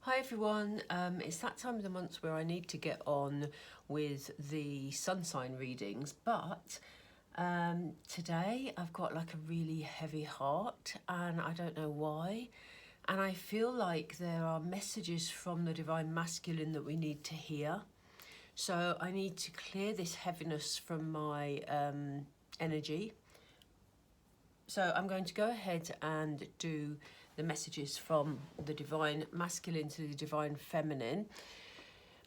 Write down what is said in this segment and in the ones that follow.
Hi everyone, it's that time of the month where I need to get on with the sun sign readings, but today I've got like a really heavy heart and I don't know why, and I feel like there are messages from the Divine Masculine that we need to hear. So I need to clear this heaviness from my energy. So I'm going to go ahead and do the messages from the Divine Masculine to the Divine Feminine.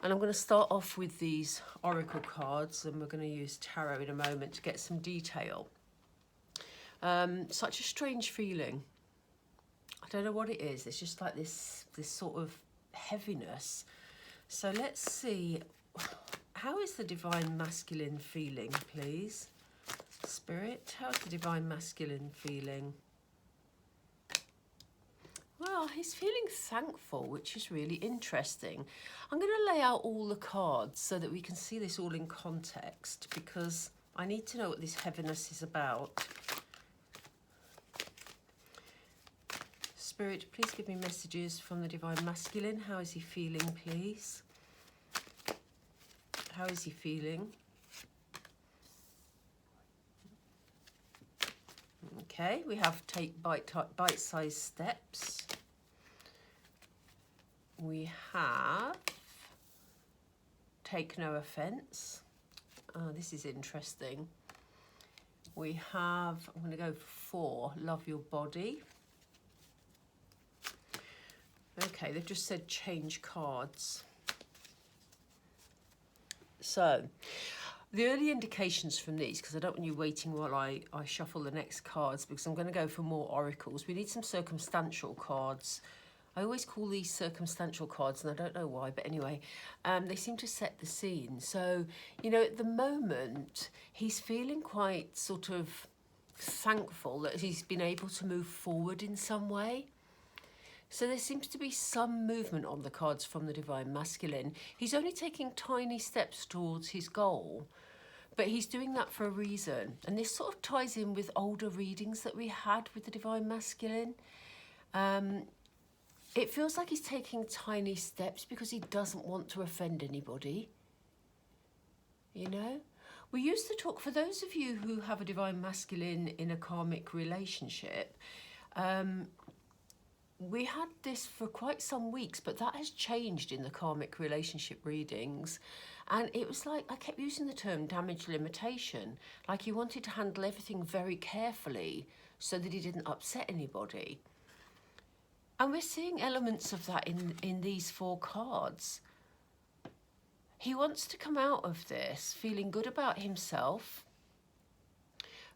And I'm going to start off with these oracle cards, and we're going to use tarot in a moment to get some detail. Such a strange feeling. I don't know what it is. It's just like this sort of heaviness. So let's see. How is the Divine Masculine feeling, please? Spirit, how's the Divine Masculine feeling? Well, he's feeling thankful, which is really interesting. I'm going to lay out all the cards so that we can see this all in context, because I need to know what this heaviness is about. Spirit, please give me messages from the Divine Masculine. How is he feeling, please? How is he feeling? Okay, we have take bite-sized steps. We have take no offence. Oh, this is interesting. We have, I'm going to go for 4, love your body. Okay, they've just said change cards. So, the early indications from these, because I don't want you waiting while I shuffle the next cards, because I'm going to go for more oracles. We need some circumstantial cards. I always call these circumstantial cards, and I don't know why, but anyway, they seem to set the scene. So, you know, at the moment, he's feeling quite sort of thankful that he's been able to move forward in some way. So there seems to be some movement on the cards from the Divine Masculine. He's only taking tiny steps towards his goal, but he's doing that for a reason. And this sort of ties in with older readings that we had with the Divine Masculine. It feels like he's taking tiny steps because he doesn't want to offend anybody. You know? We used to talk, for those of you who have a Divine Masculine in a karmic relationship, we had this for quite some weeks, but that has changed in the karmic relationship readings. And it was like, I kept using the term damage limitation, like he wanted to handle everything very carefully so that he didn't upset anybody. And we're seeing elements of that in these 4 cards. He wants to come out of this feeling good about himself,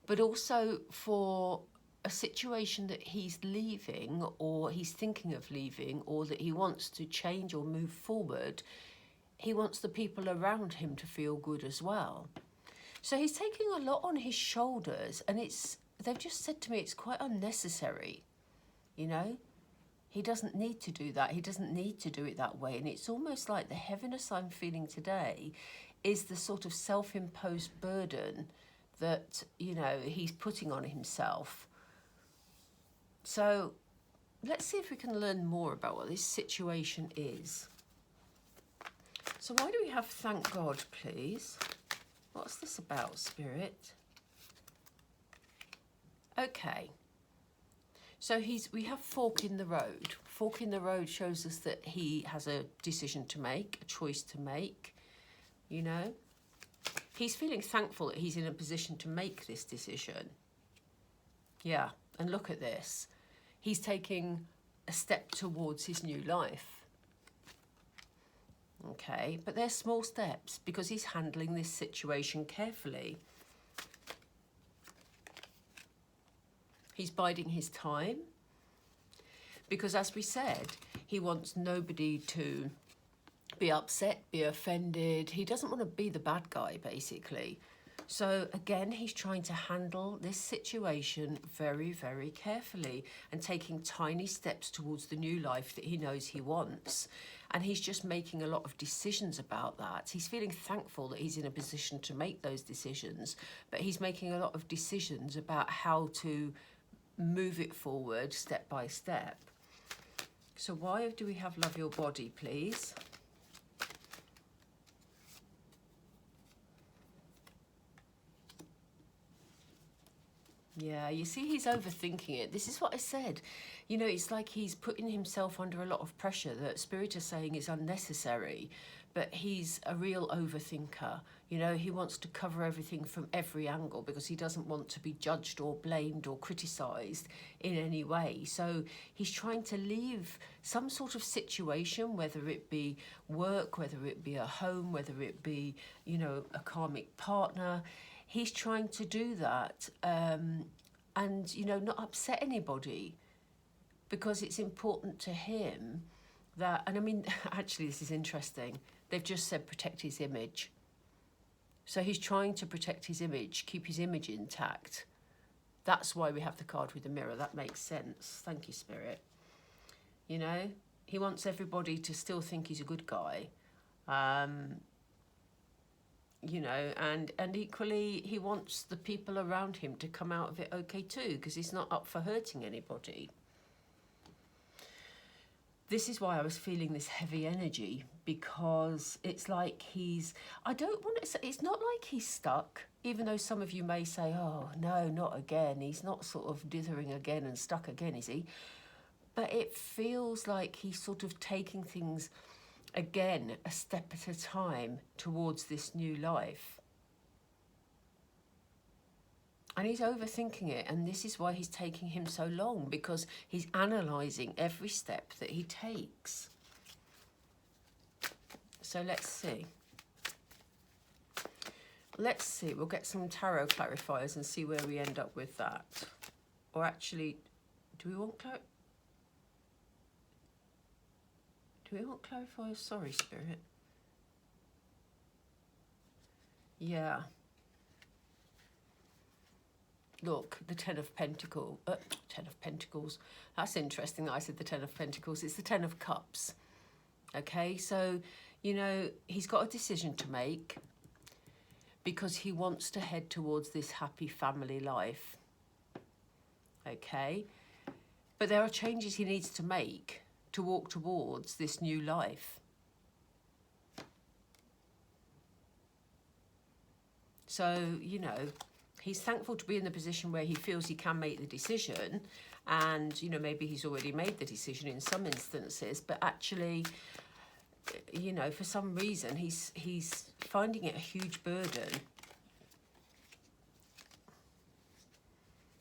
but also for a situation that he's leaving, or he's thinking of leaving, or that he wants to change or move forward. He wants the people around him to feel good as well. So he's taking a lot on his shoulders, and they've just said to me it's quite unnecessary, you know? He doesn't need to do that. He doesn't need to do it that way. And it's almost like the heaviness I'm feeling today is the sort of self-imposed burden that, you know, he's putting on himself. So let's see if we can learn more about what this situation is. So why do we have thank God, please? What's this about, Spirit? Okay. So we have fork in the road. Fork in the road shows us that he has a decision to make, a choice to make, you know. He's feeling thankful that he's in a position to make this decision. Yeah, and look at this. He's taking a step towards his new life. Okay, but they're small steps because he's handling this situation carefully. He's biding his time because, as we said, he wants nobody to be upset, be offended. He doesn't want to be the bad guy, basically. So again, he's trying to handle this situation very, very carefully and taking tiny steps towards the new life that he knows he wants. And he's just making a lot of decisions about that. He's feeling thankful that he's in a position to make those decisions, but he's making a lot of decisions about how to move it forward step by step. So why do we have love your body, please? Yeah, you see, he's overthinking it. This is what I said. You know, it's like he's putting himself under a lot of pressure that Spirit is saying is unnecessary, but he's a real overthinker. You know, he wants to cover everything from every angle because he doesn't want to be judged or blamed or criticised in any way. So he's trying to leave some sort of situation, whether it be work, whether it be a home, whether it be, you know, a karmic partner. He's trying to do that and, you know, not upset anybody, because it's important to him that, and I mean, actually, this is interesting. They've just said protect his image. So he's trying to protect his image, keep his image intact. That's why we have the card with the mirror. That makes sense. Thank you, Spirit. You know, he wants everybody to still think he's a good guy. You know, and equally he wants the people around him to come out of it okay too, because he's not up for hurting anybody. This is why I was feeling this heavy energy, because it's like I don't want to say, it's not like he's stuck, even though some of you may say, oh no, not again, he's not sort of dithering again and stuck again, is he? But it feels like he's sort of taking things again, a step at a time towards this new life. And he's overthinking it, and this is why he's taking him so long, because he's analysing every step that he takes. So let's see. Let's see, we'll get some tarot clarifiers and see where we end up with that. Or actually, do we want clarifiers? Sorry, Spirit. Yeah. Look, the Ten of Pentacles. That's interesting that I said the Ten of Pentacles. It's the Ten of Cups. Okay, so, you know, he's got a decision to make because he wants to head towards this happy family life. Okay, but there are changes he needs to make to walk towards this new life. So, you know, he's thankful to be in the position where he feels he can make the decision, and, you know, maybe he's already made the decision in some instances, but actually, you know, for some reason, he's finding it a huge burden.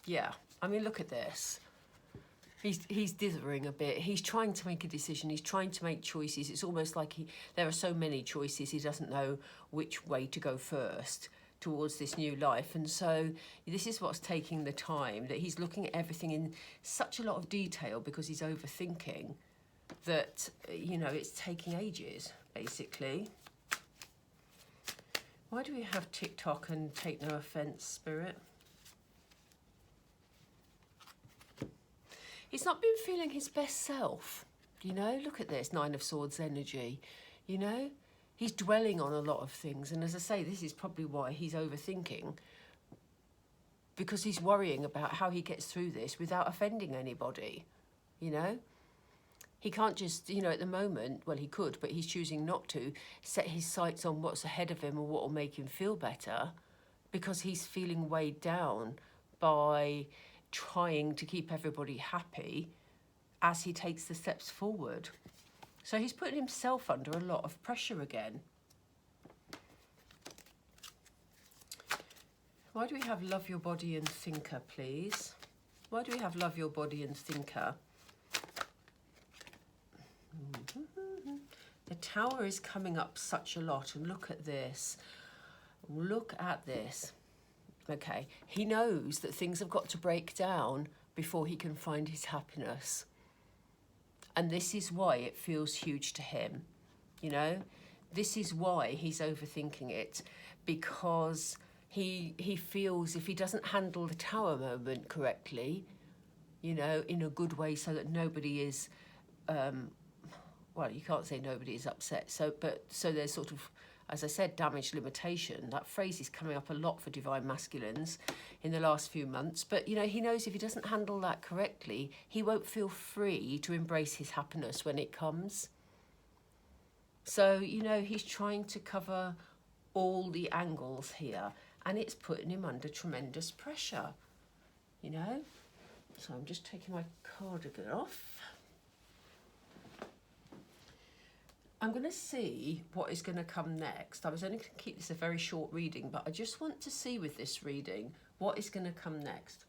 Yeah, I mean, look at this. He's dithering a bit. He's trying to make a decision. He's trying to make choices. It's almost like there are so many choices, he doesn't know which way to go first towards this new life. And so this is what's taking the time, that he's looking at everything in such a lot of detail because he's overthinking that, you know, it's taking ages, basically. Why do we have TikTok and take no offence, Spirit? He's not been feeling his best self, you know? Look at this, Nine of Swords energy, you know? He's dwelling on a lot of things. And as I say, this is probably why he's overthinking, because he's worrying about how he gets through this without offending anybody, you know? He can't just, you know, at the moment, well, he could, but he's choosing not to set his sights on what's ahead of him or what will make him feel better, because he's feeling weighed down by trying to keep everybody happy as he takes the steps forward. So he's putting himself under a lot of pressure again. Why do we have love your body and thinker, please? Why do we have love your body and thinker? The Tower is coming up such a lot, and look at this. Look at this. Okay, he knows that things have got to break down before he can find his happiness. And this is why it feels huge to him, you know? This is why he's overthinking it, because he feels if he doesn't handle the Tower moment correctly, you know, in a good way so that nobody is, well, you can't say nobody is upset, so there's sort of as I said, damage limitation. That phrase is coming up a lot for divine masculines in the last few months. But, you know, he knows if he doesn't handle that correctly, he won't feel free to embrace his happiness when it comes. So, you know, he's trying to cover all the angles here, and it's putting him under tremendous pressure, you know. So I'm just taking my cardigan off. I'm going to see what is going to come next. I was only going to keep this a very short reading, but I just want to see with this reading what is going to come next.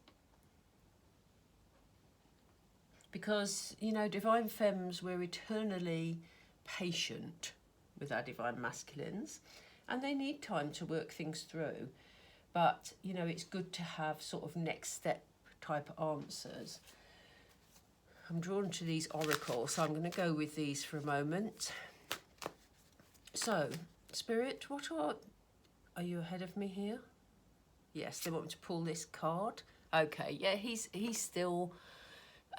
Because, you know, Divine Fems, we're eternally patient with our Divine Masculines, and they need time to work things through. But, you know, it's good to have sort of next step type answers. I'm drawn to these oracles, so I'm going to go with these for a moment. So, Spirit, what are you ahead of me here? Yes, they want me to pull this card. Okay, yeah, he's still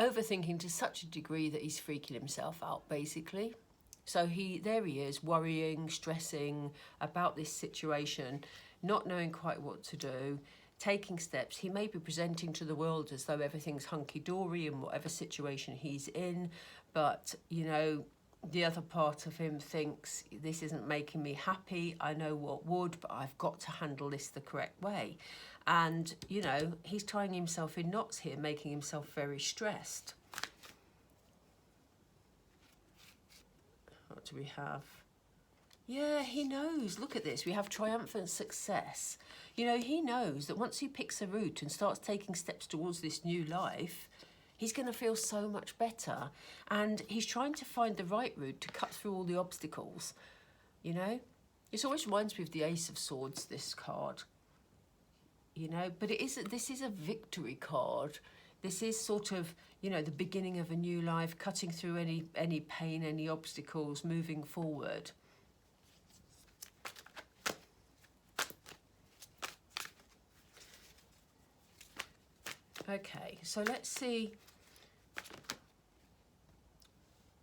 overthinking to such a degree that he's freaking himself out, basically. So there he is, worrying, stressing about this situation, not knowing quite what to do, taking steps. He may be presenting to the world as though everything's hunky-dory in whatever situation he's in, but, you know, the other part of him thinks, this isn't making me happy, I know what would, but I've got to handle this the correct way. And, you know, he's tying himself in knots here, making himself very stressed. What do we have? Yeah, he knows. Look at this. We have triumphant success. You know, he knows that once he picks a route and starts taking steps towards this new life, he's going to feel so much better. And he's trying to find the right route to cut through all the obstacles, you know. It always reminds me of the Ace of Swords, this card, you know. But this is a victory card. This is sort of, you know, the beginning of a new life, cutting through any pain, any obstacles, moving forward. Okay, so let's see.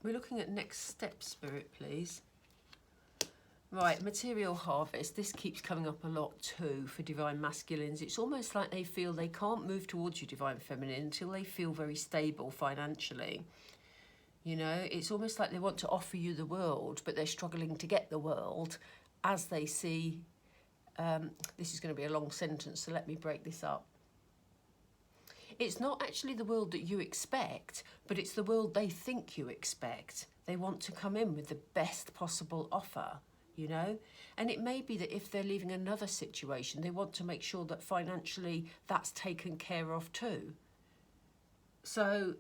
We're looking at next step, Spirit, please. Right, material harvest. This keeps coming up a lot too for Divine Masculines. It's almost like they feel they can't move towards you, Divine Feminine, until they feel very stable financially. You know, it's almost like they want to offer you the world, but they're struggling to get the world as they see. This is going to be a long sentence, so let me break this up. It's not actually the world that you expect, but it's the world they think you expect. They want to come in with the best possible offer, you know? And it may be that if they're leaving another situation, they want to make sure that financially that's taken care of too. So,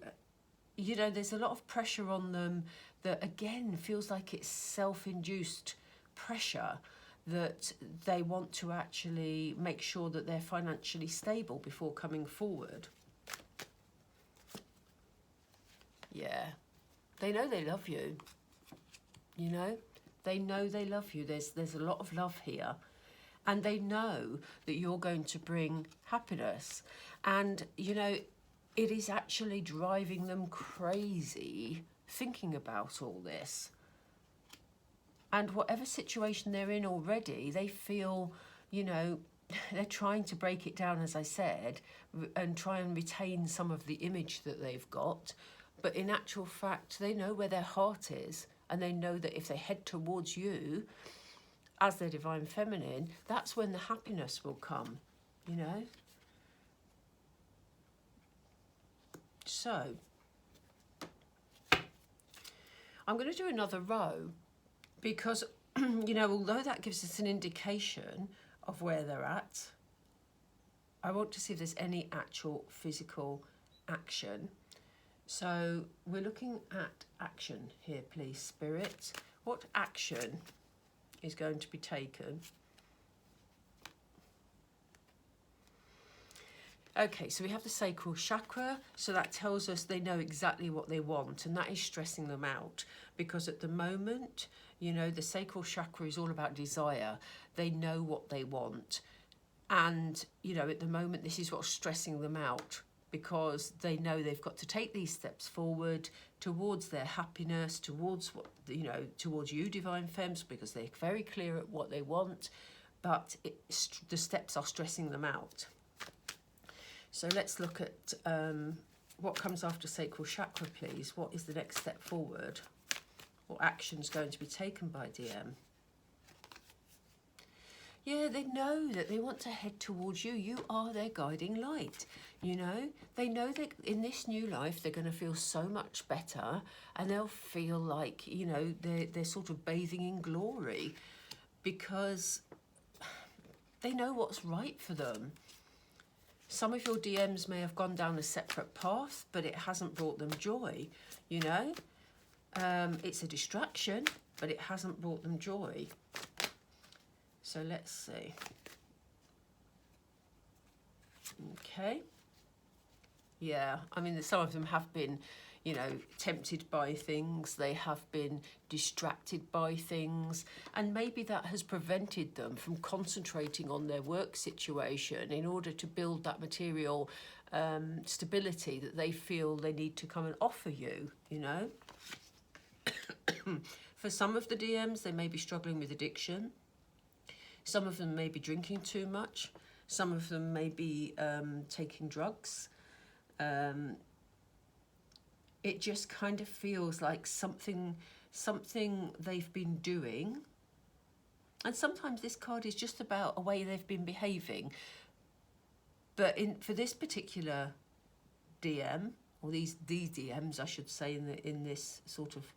you know, there's a lot of pressure on them that, again, feels like it's self-induced pressure, that they want to actually make sure that they're financially stable before coming forward. Yeah, they know they love you, you know, they know they love you. There's a lot of love here, and they know that you're going to bring happiness. And, you know, it is actually driving them crazy thinking about all this. And whatever situation they're in already, they feel, you know, they're trying to break it down, as I said, and try and retain some of the image that they've got. But in actual fact, they know where their heart is, and they know that if they head towards you as their Divine Feminine, that's when the happiness will come, you know. So, I'm going to do another row because, you know, although that gives us an indication of where they're at, I want to see if there's any actual physical action. So we're looking at action here, please, Spirit. What action is going to be taken? Okay, so we have the sacral chakra, so that tells us they know exactly what they want, and that is stressing them out, because at the moment, you know, the sacral chakra is all about desire. They know what they want, and, you know, at the moment, this is what's stressing them out. because they know they've got to take these steps forward towards their happiness, towards what, you know, towards you, Divine Fems, because they're very clear at what they want, but the steps are stressing them out. So let's look at what comes after sacral chakra, please. What is the next step forward? What action's going to be taken by DM? Yeah, they know that they want to head towards you. You are their guiding light, you know. They know that in this new life they're going to feel so much better, and they'll feel like, you know, they're sort of bathing in glory because they know what's right for them. Some of your DMs may have gone down a separate path, but it hasn't brought them joy, you know. It's a distraction, but it hasn't brought them joy. So let's see. Okay. Yeah, I mean, some of them have been, you know, tempted by things. They have been distracted by things. And maybe that has prevented them from concentrating on their work situation in order to build that material stability that they feel they need to come and offer you, you know. For some of the DMs, they may be struggling with addiction. Some of them may be drinking too much. Some of them may be taking drugs. It just kind of feels like something they've been doing. And sometimes this card is just about a way they've been behaving. But for this particular DM, or these DMs, I should say, in this sort of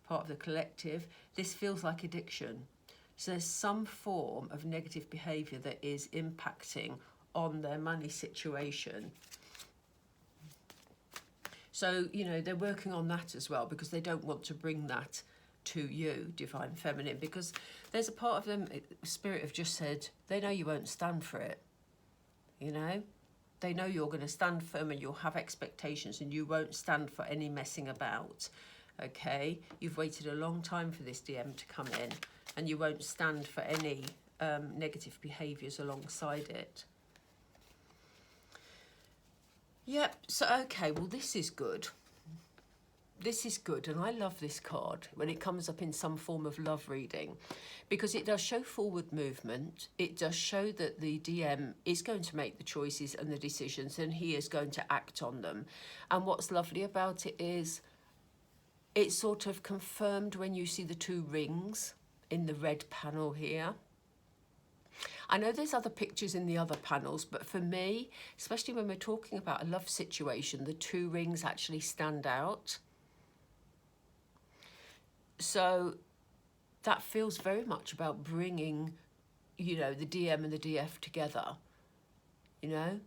part of the collective, this feels like addiction. So there's some form of negative behaviour that is impacting on their money situation. So, you know, they're working on that as well, because they don't want to bring that to you, Divine Feminine, because there's a part of them, Spirit have just said, they know you won't stand for it, you know? They know you're going to stand firm and you'll have expectations and you won't stand for any messing about, okay? You've waited a long time for this DM to come in, and you won't stand for any negative behaviours alongside it. Yep, so okay, well this is good. This is good, and I love this card when it comes up in some form of love reading, because it does show forward movement. It does show that the DM is going to make the choices and the decisions, and he is going to act on them. And what's lovely about it is it's sort of confirmed when you see the two rings in the red panel here. I know there's other pictures in the other panels, but for me, especially when we're talking about a love situation, the two rings actually stand out. So that feels very much about bringing, you know, the DM and the DF together, you know,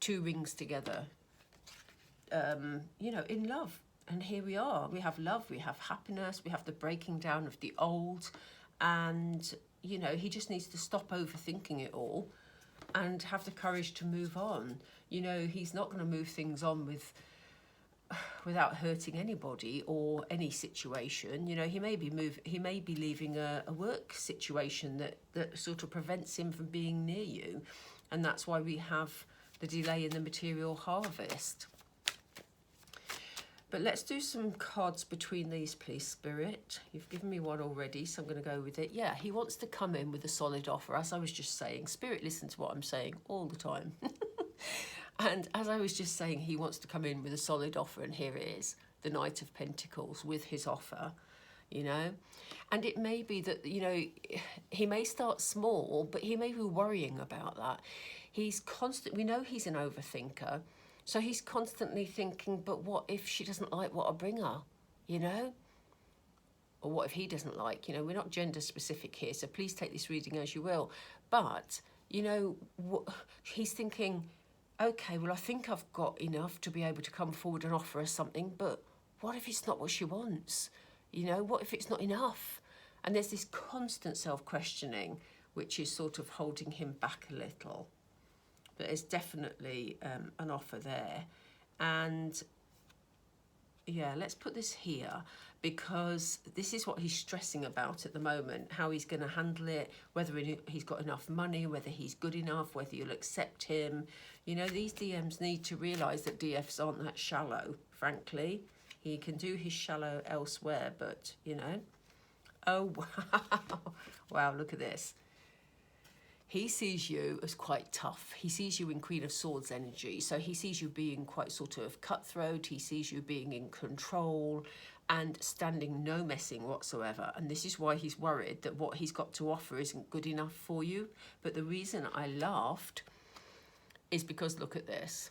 two rings together, you know, in love. And here we are. We have love, we have happiness, we have the breaking down of the old, and, you know, he just needs to stop overthinking it all and have the courage to move on. You know, he's not going to move things on without hurting anybody or any situation. You know, he may be leaving a work situation that sort of prevents him from being near you, and that's why we have the delay in the material harvest. But let's do some cards between these, please, Spirit. You've given me one already, so I'm going to go with it. Yeah, he wants to come in with a solid offer. As I was just saying, Spirit, listen to what I'm saying all the time. And as I was just saying, he wants to come in with a solid offer, and here it is, the Knight of Pentacles with his offer, you know. And it may be that, you know, he may start small, but he may be worrying about that. We know he's an overthinker. So he's constantly thinking, but what if she doesn't like what I bring her, you know? Or what if he doesn't like, you know, we're not gender specific here, so please take this reading as you will. But, you know, he's thinking, okay, well, I think I've got enough to be able to come forward and offer her something, but what if it's not what she wants? You know, what if it's not enough? And there's this constant self-questioning, which is sort of holding him back a little. But there's definitely an offer there. And Yeah, let's put this here, because this is what he's stressing about at the moment, how he's going to handle it, whether he's got enough money, whether he's good enough, whether you'll accept him. You know, these DMs need to realise that DFs aren't that shallow, frankly. He can do his shallow elsewhere, but, you know. Oh, wow. Wow, look at this. He sees you as quite tough. He sees you in Queen of Swords energy. So he sees you being quite sort of cutthroat. He sees you being in control and standing no messing whatsoever. And this is why he's worried that what he's got to offer isn't good enough for you. But the reason I laughed is because look at this.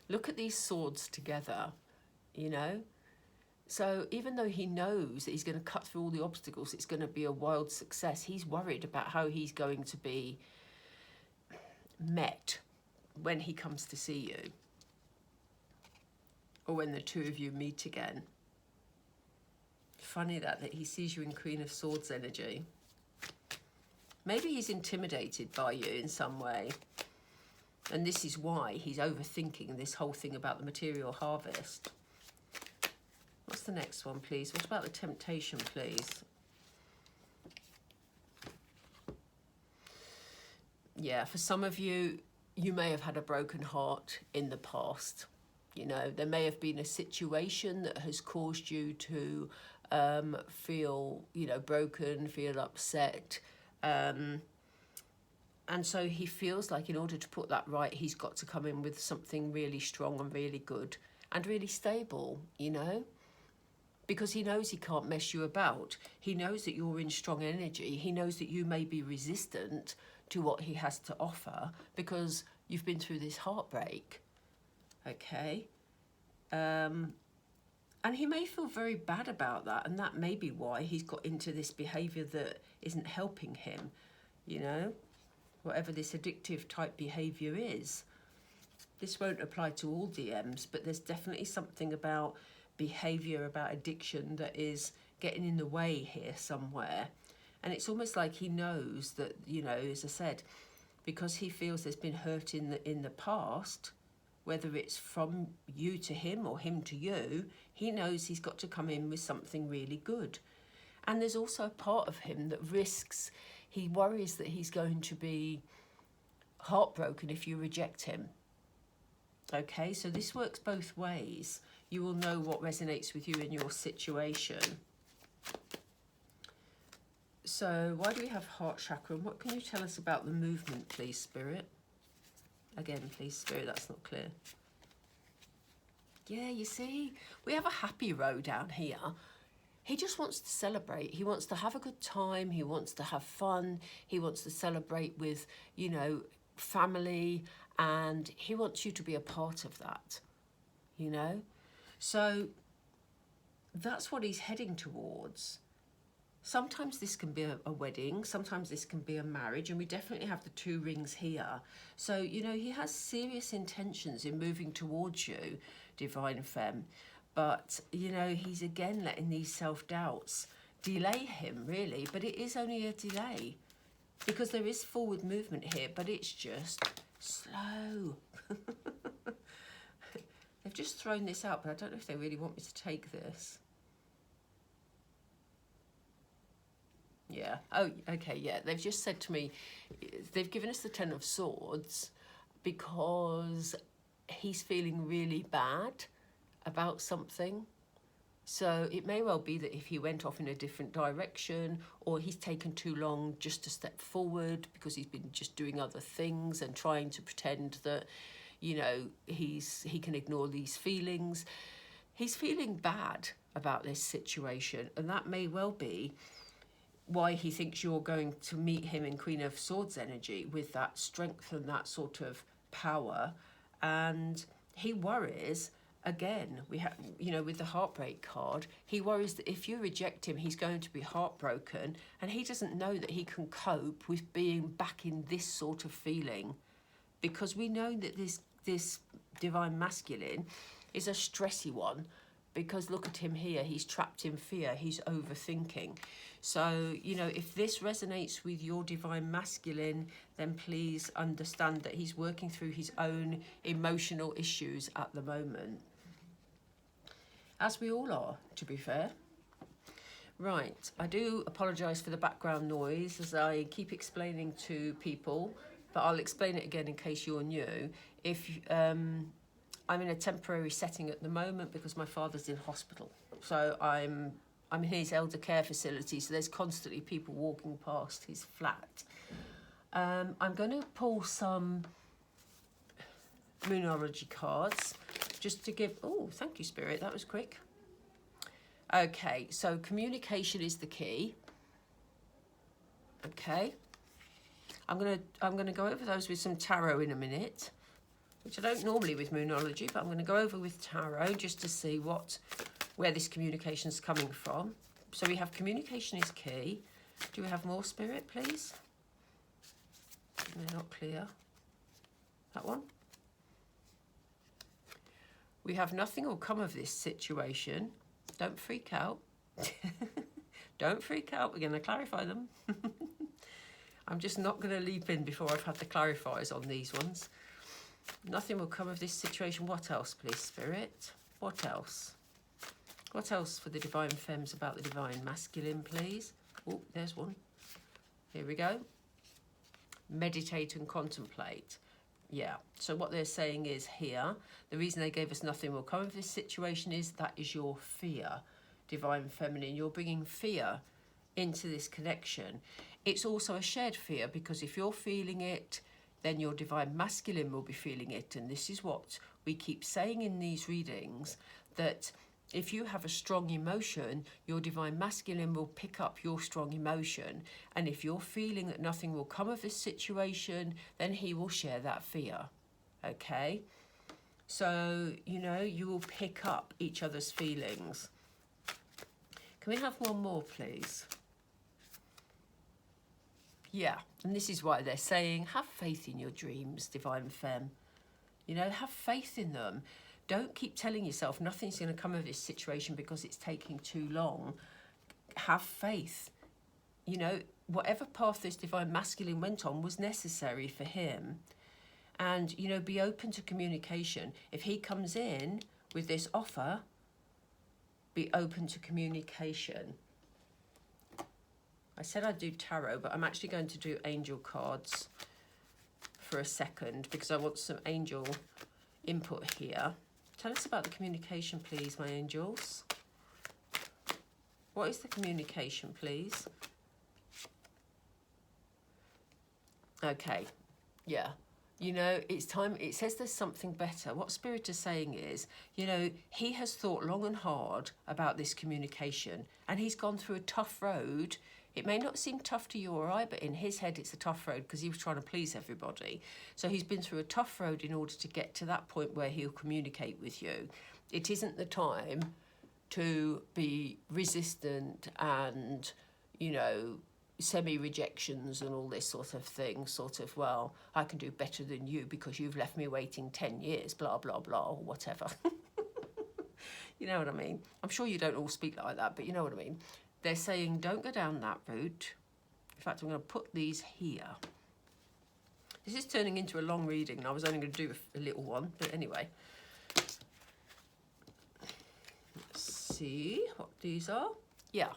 Look at these swords together, you know? So even though he knows that he's going to cut through all the obstacles, it's going to be a wild success, he's worried about how he's going to be met when he comes to see you, or when the two of you meet again. Funny that he sees you in Queen of Swords energy. Maybe he's intimidated by you in some way. And this is why he's overthinking this whole thing about the material harvest. What's the next one, please? What about the temptation, please? Yeah, for some of you, you may have had a broken heart in the past. You know, there may have been a situation that has caused you to feel, you know, broken, feel upset. And so he feels like in order to put that right, he's got to come in with something really strong and really good and really stable, you know? Because he knows he can't mess you about. He knows that you're in strong energy. He knows that you may be resistant to what he has to offer because you've been through this heartbreak. Okay? And he may feel very bad about that, and that may be why he's got into this behaviour that isn't helping him, you know? Whatever this addictive type behaviour is. This won't apply to all DMs, but there's definitely something about behaviour, about addiction that is getting in the way here somewhere. And it's almost like he knows that, you know, as I said, because he feels there's been hurt in the past, whether it's from you to him or him to you, he knows he's got to come in with something really good. And there's also a part of him that risks, he worries that he's going to be heartbroken if you reject him. Okay, so this works both ways. You will know what resonates with you in your situation. So why do we have heart chakra? And what can you tell us about the movement, please, Spirit? Again, please, Spirit, that's not clear. Yeah, you see, we have a happy row down here. He just wants to celebrate. He wants to have a good time. He wants to have fun. He wants to celebrate with, you know, family. And he wants you to be a part of that, you know? So that's what he's heading towards. Sometimes this can be a wedding, sometimes this can be a marriage, and we definitely have the 2 rings here. So, you know, he has serious intentions in moving towards you, Divine Femme. But, you know, he's again letting these self-doubts delay him, really. But it is only a delay because there is forward movement here, but it's just slow. They've just thrown this out, but I don't know if they really want me to take this. Yeah. Oh, okay, yeah. They've just said to me, they've given us the 10 of Swords because he's feeling really bad about something. So it may well be that if he went off in a different direction, or he's taken too long just to step forward because he's been just doing other things and trying to pretend that, you know, he can ignore these feelings. He's feeling bad about this situation, and that may well be why he thinks you're going to meet him in Queen of Swords energy with that strength and that sort of power. And he worries, again, we have, you know, with the heartbreak card, he worries that if you reject him, he's going to be heartbroken, and he doesn't know that he can cope with being back in this sort of feeling, because we know that this divine masculine is a stressy one, because look at him here, he's trapped in fear, he's overthinking. So, you know, if this resonates with your divine masculine, then please understand that he's working through his own emotional issues at the moment. as we all are, to be fair. Right, I do apologise for the background noise as I keep explaining to people, but I'll explain it again in case you're new. If I'm in a temporary setting at the moment because my father's in hospital, so I'm in his elder care facility, so there's constantly people walking past his flat. I'm going to pull some Moonology cards just to give... Oh, thank you, Spirit. That was quick. Okay, so communication is the key. Okay. I'm gonna go over those with some tarot in a minute, which I don't normally with Moonology, but I'm going to go over with tarot just to see where this communication is coming from. So we have communication is key. Do we have more, Spirit, please? They're not clear. That one. We have nothing will come of this situation. Don't freak out. Don't freak out. We're going to clarify them. I'm just not going to leap in before I've had the clarifiers on these ones. Nothing will come of this situation. What else, please, Spirit? What else? What else for the Divine Fems about the Divine Masculine, please? Oh, there's one. Here we go. Meditate and contemplate. Yeah, so what they're saying is here, the reason they gave us nothing will come of this situation is that is your fear, Divine Feminine. You're bringing fear into this connection. It's also a shared fear because if you're feeling it, then your Divine Masculine will be feeling it. And this is what we keep saying in these readings, that if you have a strong emotion, your Divine Masculine will pick up your strong emotion. And if you're feeling that nothing will come of this situation, then he will share that fear. Okay? So, you know, you will pick up each other's feelings. Can we have one more, please? Yeah, and this is why they're saying, have faith in your dreams, Divine Femme. You know, have faith in them. Don't keep telling yourself nothing's going to come of this situation because it's taking too long. Have faith. You know, whatever path this Divine Masculine went on was necessary for him. And, you know, be open to communication. If he comes in with this offer, be open to communication. I said I'd do tarot, but I'm actually going to do angel cards for a second because I want some angel input here. Tell us about the communication, please, my angels. What is the communication, please? Okay, yeah. You know, it's time, it says there's something better. What Spirit is saying is, you know, he has thought long and hard about this communication and he's gone through a tough road. It may not seem tough to you or I, but in his head it's a tough road because he was trying to please everybody. So he's been through a tough road in order to get to that point where he'll communicate with you. It isn't the time to be resistant and, you know, semi-rejections and all this sort of thing, sort of, well, I can do better than you because you've left me waiting 10 years, blah, blah, blah, or whatever. You know what I mean? I'm sure you don't all speak like that, but you know what I mean. They're saying don't go down that route. In fact, I'm going to put these here. This is turning into a long reading, and I was only going to do a little one, but anyway. Let's see what these are. Yeah.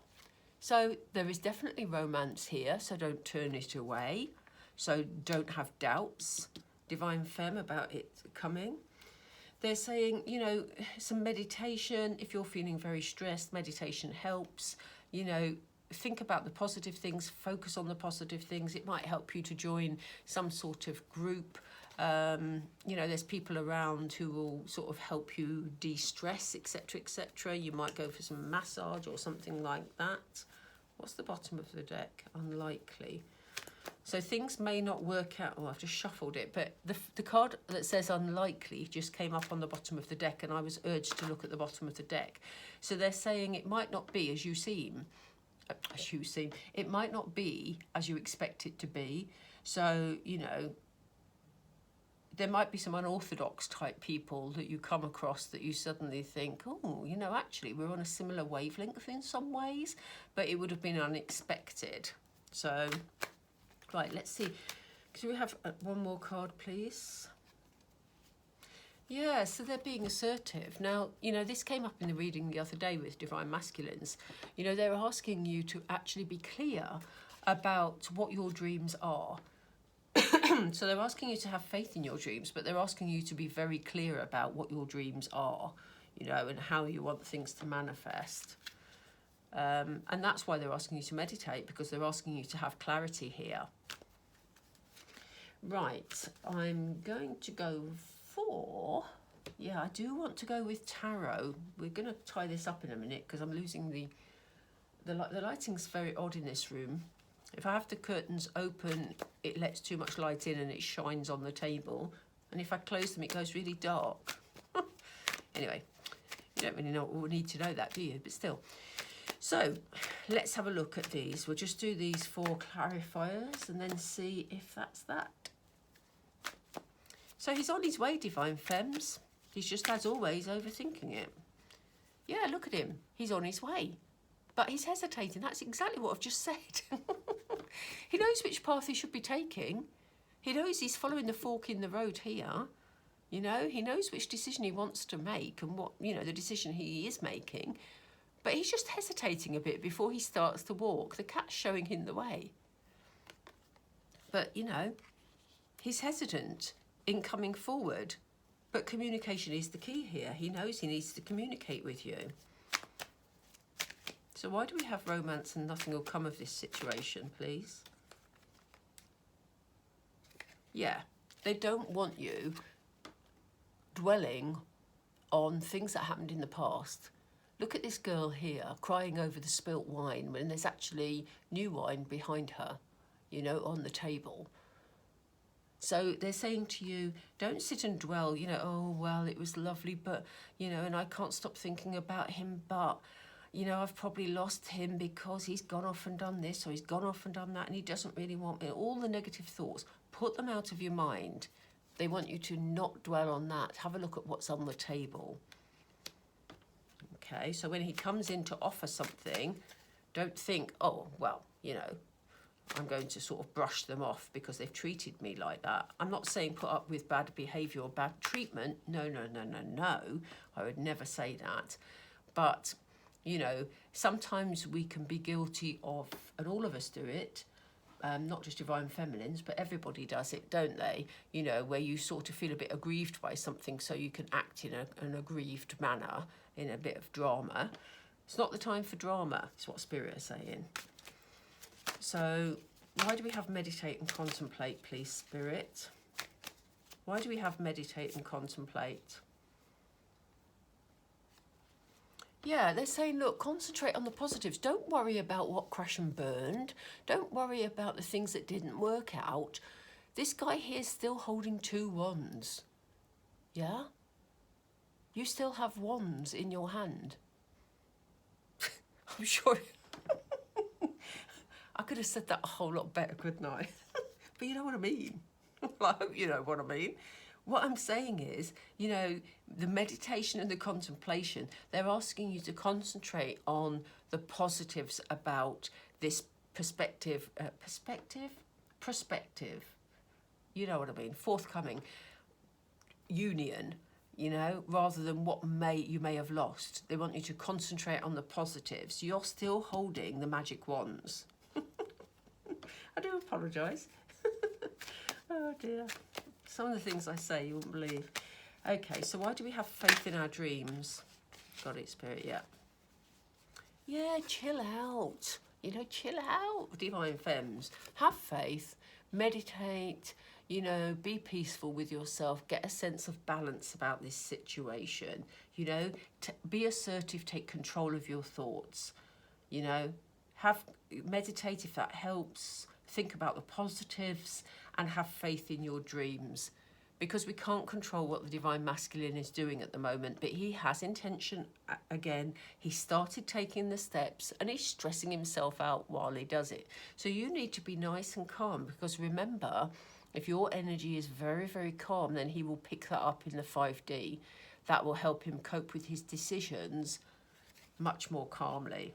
So there is definitely romance here, so don't turn it away. So don't have doubts, Divine Femme, about it coming. They're saying, you know, some meditation. If you're feeling very stressed, meditation helps. You know, think about the positive things, focus on the positive things. It might help you to join some sort of group. You know, there's people around who will sort of help you de-stress, etc., etc. You might go for some massage or something like that. What's the bottom of the deck? Unlikely. So things may not work out. Oh, I've just shuffled it. But the card that says unlikely just came up on the bottom of the deck, and I was urged to look at the bottom of the deck. So they're saying it might not be as you seem. It might not be as you expect it to be. So, you know, there might be some unorthodox type people that you come across that you suddenly think, oh, you know, actually we're on a similar wavelength in some ways, but it would have been unexpected. So, right, let's see. Could we have one more card, please? Yeah, so they're being assertive. Now, you know, this came up in the reading the other day with Divine Masculines. You know, they're asking you to actually be clear about what your dreams are. So they're asking you to have faith in your dreams, but they're asking you to be very clear about what your dreams are, you know, and how you want things to manifest. And that's why they're asking you to meditate, because they're asking you to have clarity here. Right, I'm going to go for, yeah, I do want to go with tarot. We're going to tie this up in a minute because I'm losing the lighting's very odd in this room. If I have the curtains open, it lets too much light in and it shines on the table. And if I close them, it goes really dark. Anyway, you don't really need to know that, do you? But still. So let's have a look at these. We'll just do these 4 clarifiers and then see if that's that. So he's on his way, Divine Fems. He's just, as always, overthinking it. Yeah, look at him. He's on his way. But he's hesitating. That's exactly what I've just said. He knows which path he should be taking. He knows he's following the fork in the road here. You know, he knows which decision he wants to make and what, you know, the decision he is making. But he's just hesitating a bit before he starts to walk. The cat's showing him the way. But, you know, he's hesitant in coming forward. But communication is the key here. He knows he needs to communicate with you. So why do we have romance and nothing will come of this situation, please? Yeah, they don't want you dwelling on things that happened in the past. Look at this girl here crying over the spilt wine when there's actually new wine behind her, you know, on the table. So they're saying to you, don't sit and dwell, you know, oh, well, it was lovely, but, you know, and I can't stop thinking about him, but, you know, I've probably lost him because he's gone off and done this or he's gone off and done that and he doesn't really want me. All the negative thoughts, put them out of your mind. They want you to not dwell on that. Have a look at what's on the table. Okay, so when he comes in to offer something, don't think, oh, well, you know, I'm going to sort of brush them off because they've treated me like that. I'm not saying put up with bad behaviour or bad treatment. No, no, no, no, no. I would never say that. But, you know, sometimes we can be guilty of, and all of us do it, not just Divine Feminines, but everybody does it, don't they? You know, where you sort of feel a bit aggrieved by something so you can act in an aggrieved manner, in a bit of drama. It's not the time for drama, is what Spirit is saying. So why do we have meditate and contemplate, please, Spirit? Why do we have meditate and contemplate? Yeah, they're saying, look, concentrate on the positives. Don't worry about what crashed and burned. Don't worry about the things that didn't work out. This guy here's still holding 2 wands. Yeah? You still have wands in your hand. I'm sure... I could have said that a whole lot better, couldn't I? But you know what I mean. I hope you know what I mean. What I'm saying is, you know, the meditation and the contemplation, they're asking you to concentrate on the positives about this perspective. You know what I mean? Forthcoming union, you know, rather than what you may have lost. They want you to concentrate on the positives. You're still holding the magic wands. I do apologise. Oh dear. Some of the things I say you wouldn't believe. Okay, so why do we have faith in our dreams? Got it, Spirit, yeah. Yeah, chill out. You know, chill out, Divine Fems. Have faith, meditate, you know, be peaceful with yourself, get a sense of balance about this situation. You know, be assertive, take control of your thoughts. You know, meditate if that helps. Think about the positives and have faith in your dreams, because we can't control what the Divine Masculine is doing at the moment, but he has intention. Again, he started taking the steps and he's stressing himself out while he does it. So you need to be nice and calm, because remember, if your energy is very, very calm, then he will pick that up in the 5D. That will help him cope with his decisions much more calmly.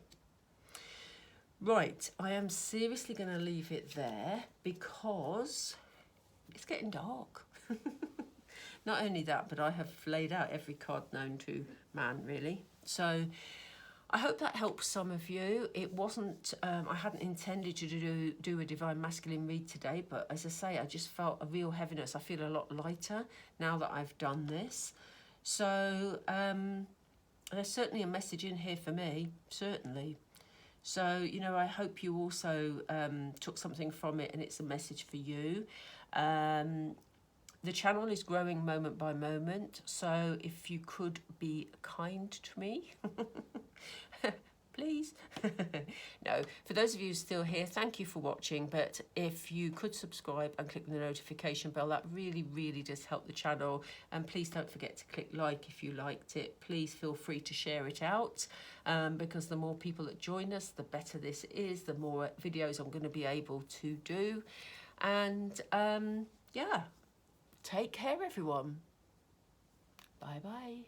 Right, I am seriously going to leave it there because it's getting dark. Not only that, but I have laid out every card known to man, really. So I hope that helps some of you. It wasn't, I hadn't intended to do a Divine Masculine read today, but as I say, I just felt a real heaviness. I feel a lot lighter now that I've done this. So there's certainly a message in here for me, certainly. So, you know, I hope you also took something from it and it's a message for you. The channel is growing moment by moment, so if you could be kind to me, please. No, for those of you still here, thank you for watching, but if you could subscribe and click the notification bell, that really, really does help the channel. And please don't forget to click like if you liked it. Please feel free to share it out, because the more people that join us, the better this is, the more videos I'm going to be able to do. And yeah. Take care, everyone. Bye-bye.